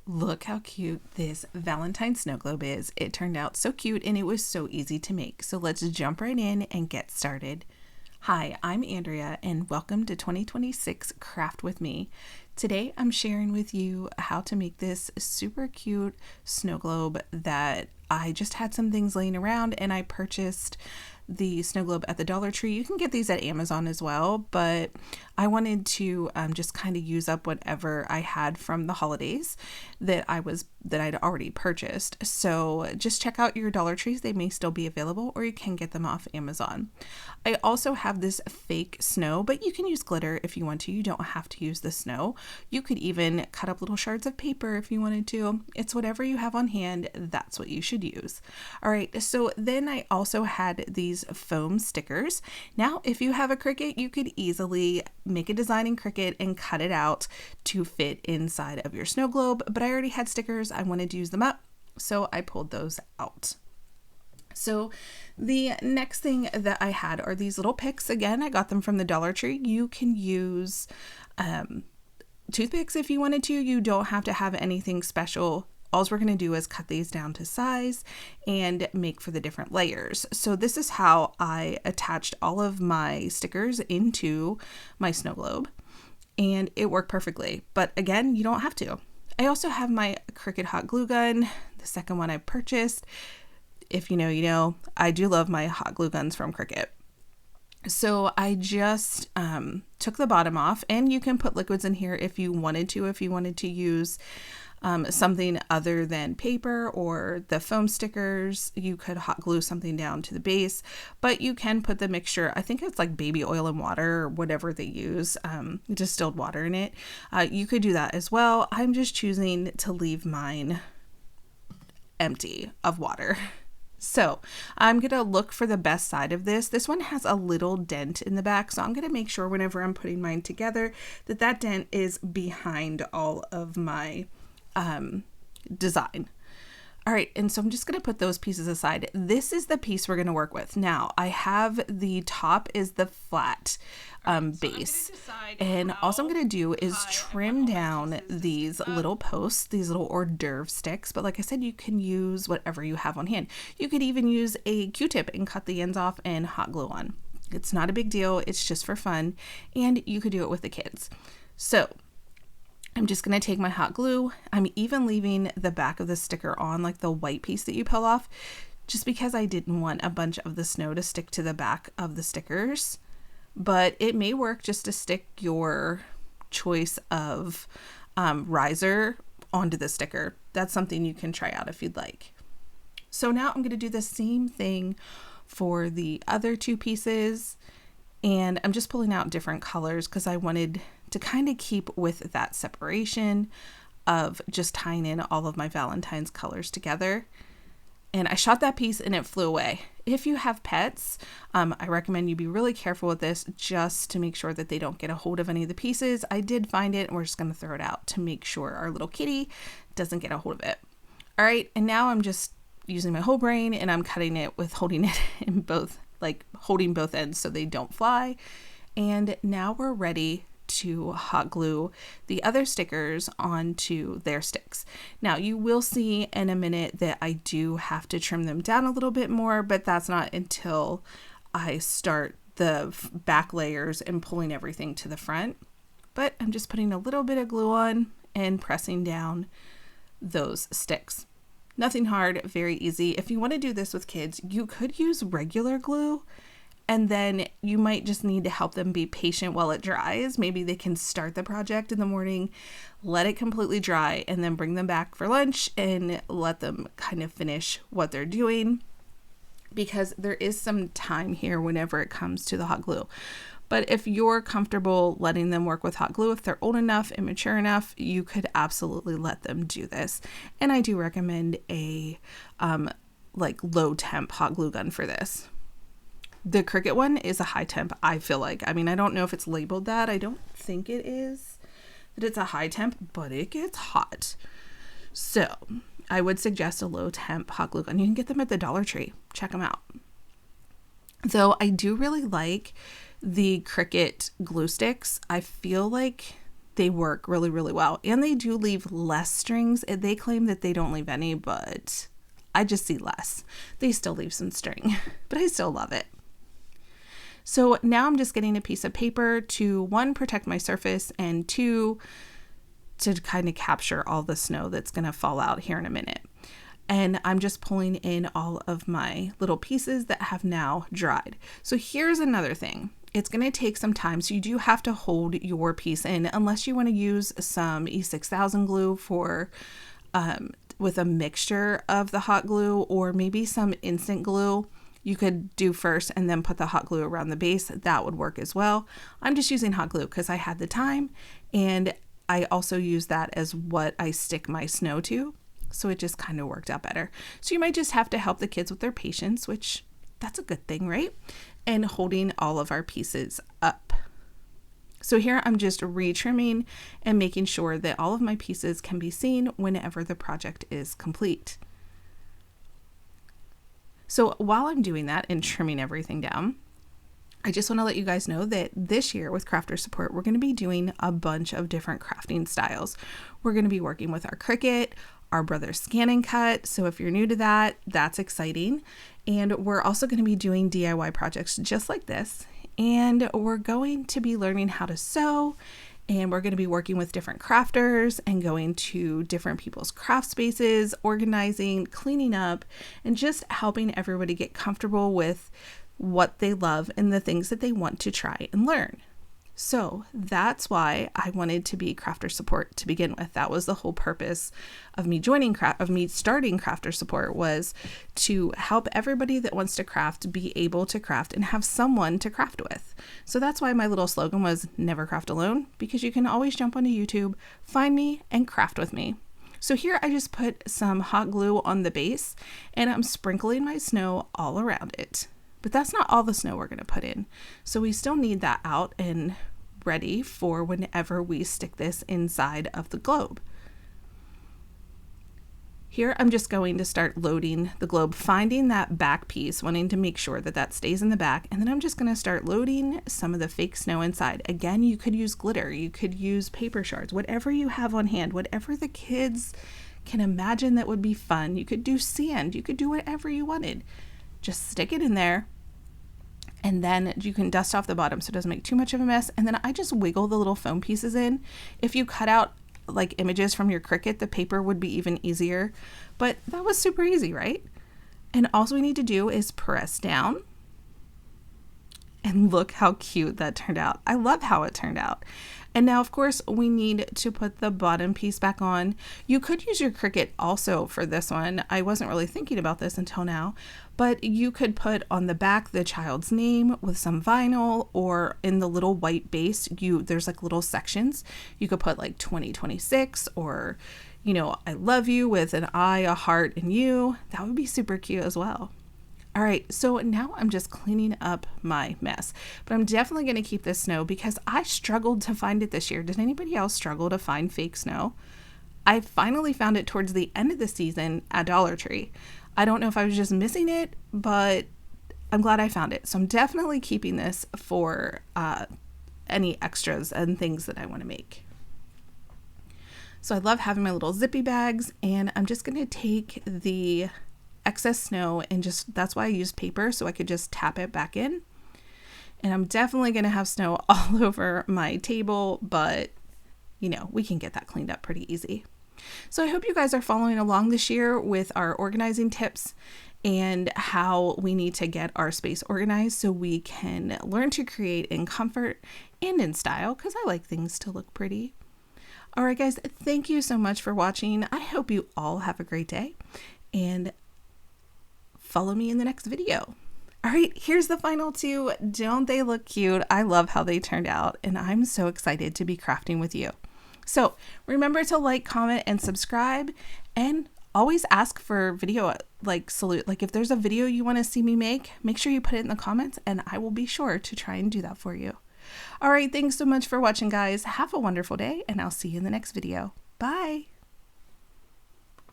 Look how cute this Valentine snow globe is. It turned out so cute and it was so easy to make. So let's jump right in and get started. Hi, I'm Andrea and welcome to 2026 Craft with Me. Today I'm sharing with you how to make this super cute snow globe that I just had some things laying around and I purchased the snow globe at the Dollar Tree. You can get these at Amazon as well, but I wanted to just kind of use up whatever I had from the holidays that I'd already purchased. So just check out your Dollar Trees. They may still be available, or you can get them off Amazon. I also have this fake snow, but you can use glitter if you want to. You don't have to use the snow. You could even cut up little shards of paper if you wanted to. It's whatever you have on hand. That's what you should use. All right. So then I also had these foam stickers. Now, if you have a Cricut, you could easily make a design in Cricut and cut it out to fit inside of your snow globe. But I already had stickers. I wanted to use them up, so I pulled those out. So the next thing that I had are these little picks. Again, I got them from the Dollar Tree. You can use toothpicks if you wanted to. You don't have to have anything special. All we're going to do is cut these down to size and make for the different layers. So this is how I attached all of my stickers into my snow globe, and it worked perfectly. But again, you don't have to. I also have my Cricut hot glue gun, the second one I purchased. If you know, you know, I do love my hot glue guns from Cricut. So I just took the bottom off, and you can put liquids in here if you wanted to use something other than paper or the foam stickers. You could hot glue something down to the base, but you can put the mixture, I think it's like baby oil and water or whatever they use, distilled water in it. You could do that as well. I'm just choosing to leave mine empty of water. So I'm going to look for the best side of this. This one has a little dent in the back, so I'm going to make sure whenever I'm putting mine together that dent is behind all of my design. All right, and so I'm just going to put those pieces aside. This is the piece we're going to work with. Now, I have the top is the flat base, and all I'm going to do is trim down these little posts, these little hors d'oeuvre sticks. But like I said, you can use whatever you have on hand. You could even use a Q-tip and cut the ends off and hot glue on. It's not a big deal. It's just for fun, and you could do it with the kids. So I'm just going to take my hot glue. I'm even leaving the back of the sticker on, like the white piece that you peel off, just because I didn't want a bunch of the snow to stick to the back of the stickers. But it may work just to stick your choice of riser onto the sticker. That's something you can try out if you'd like. So now I'm going to do the same thing for the other two pieces. And I'm just pulling out different colors because I wanted to kind of keep with that separation of just tying in all of my Valentine's colors together. And I shot that piece and it flew away. If you have pets, I recommend you be really careful with this just to make sure that they don't get a hold of any of the pieces. I did find it, and we're just going to throw it out to make sure our little kitty doesn't get a hold of it. All right, and now I'm just using my whole brain and I'm cutting it with holding it in both, like holding both ends so they don't fly. And now we're ready to hot glue the other stickers onto their sticks. Now you will see in a minute that I do have to trim them down a little bit more, but that's not until I start the back layers and pulling everything to the front. But I'm just putting a little bit of glue on and pressing down those sticks. Nothing hard, very easy. If you want to do this with kids, you could use regular glue, and then you might just need to help them be patient while it dries. Maybe they can start the project in the morning, let it completely dry, and then bring them back for lunch and let them kind of finish what they're doing, because there is some time here whenever it comes to the hot glue. But if you're comfortable letting them work with hot glue, if they're old enough and mature enough, you could absolutely let them do this. And I do recommend a like low temp hot glue gun for this. The Cricut one is a high temp, I feel like. I mean, I don't know if it's labeled that. I don't think it is, that it's a high temp, but it gets hot. So I would suggest a low temp hot glue gun. You can get them at the Dollar Tree. Check them out. Though I do really like the Cricut glue sticks. I feel like they work really, really well. And they do leave less strings. They claim that they don't leave any, but I just see less. They still leave some string, but I still love it. So now I'm just getting a piece of paper to, one, protect my surface, and two, to kind of capture all the snow that's going to fall out here in a minute. And I'm just pulling in all of my little pieces that have now dried. So here's another thing. It's going to take some time, so you do have to hold your piece in unless you want to use some E6000 glue for with a mixture of the hot glue, or maybe some instant glue you could do first and then put the hot glue around the base. That would work as well. I'm just using hot glue because I had the time, and I also use that as what I stick my snow to. So it just kind of worked out better. So you might just have to help the kids with their patience, which that's a good thing, right? And holding all of our pieces up. So here I'm just retrimming and making sure that all of my pieces can be seen whenever the project is complete. So while I'm doing that and trimming everything down, I just want to let you guys know that this year with Crafter Support, we're going to be doing a bunch of different crafting styles. We're going to be working with our Cricut, our Brother's Scan and Cut. So if you're new to that, that's exciting. And we're also going to be doing DIY projects just like this. And we're going to be learning how to sew, and we're going to be working with different crafters and going to different people's craft spaces, organizing, cleaning up, and just helping everybody get comfortable with what they love and the things that they want to try and learn. So that's why I wanted to be Crafter Support to begin with. That was the whole purpose of me starting Crafter Support, was to help everybody that wants to craft be able to craft and have someone to craft with. So that's why my little slogan was never craft alone, because you can always jump onto YouTube, find me, and craft with me. So here I just put some hot glue on the base, and I'm sprinkling my snow all around it. But that's not all the snow we're going to put in. So we still need that out and ready for whenever we stick this inside of the globe. Here I'm just going to start loading the globe, finding that back piece, wanting to make sure that that stays in the back. And then I'm just going to start loading some of the fake snow inside. Again, you could use glitter, you could use paper shards, whatever you have on hand, whatever the kids can imagine that would be fun. You could do sand, you could do whatever you wanted. Just stick it in there. And then you can dust off the bottom so it doesn't make too much of a mess. And then I just wiggle the little foam pieces in. If you cut out like images from your Cricut, the paper would be even easier. But that was super easy, right? And all we need to do is press down. And look how cute that turned out. I love how it turned out. And now, of course, we need to put the bottom piece back on. You could use your Cricut also for this one. I wasn't really thinking about this until now, but you could put on the back the child's name with some vinyl, or in the little white base, there's like little sections. You could put like 2026, or, I love you with an I, a heart, and you. That would be super cute as well. All right, so now I'm just cleaning up my mess, but I'm definitely going to keep this snow because I struggled to find it this year. Did anybody else struggle to find fake snow? I finally found it towards the end of the season at Dollar Tree. I don't know if I was just missing it, but I'm glad I found it. So I'm definitely keeping this for any extras and things that I want to make. So I love having my little zippy bags, and I'm just going to take the excess snow and that's why I used paper, so I could just tap it back in. And I'm definitely going to have snow all over my table, but we can get that cleaned up pretty easy. So I hope you guys are following along this year with our organizing tips and how we need to get our space organized so we can learn to create in comfort and in style, because I like things to look pretty. All right, guys, thank you so much for watching. I hope you all have a great day, and follow me in the next video. All right, here's the final two. Don't they look cute? I love how they turned out, and I'm so excited to be crafting with you. So remember to like, comment, and subscribe, and always ask for video if there's a video you want to see me make sure you put it in the comments, and I will be sure to try and do that for you. All right, thanks so much for watching, guys. Have a wonderful day, and I'll see you in the next video. Bye.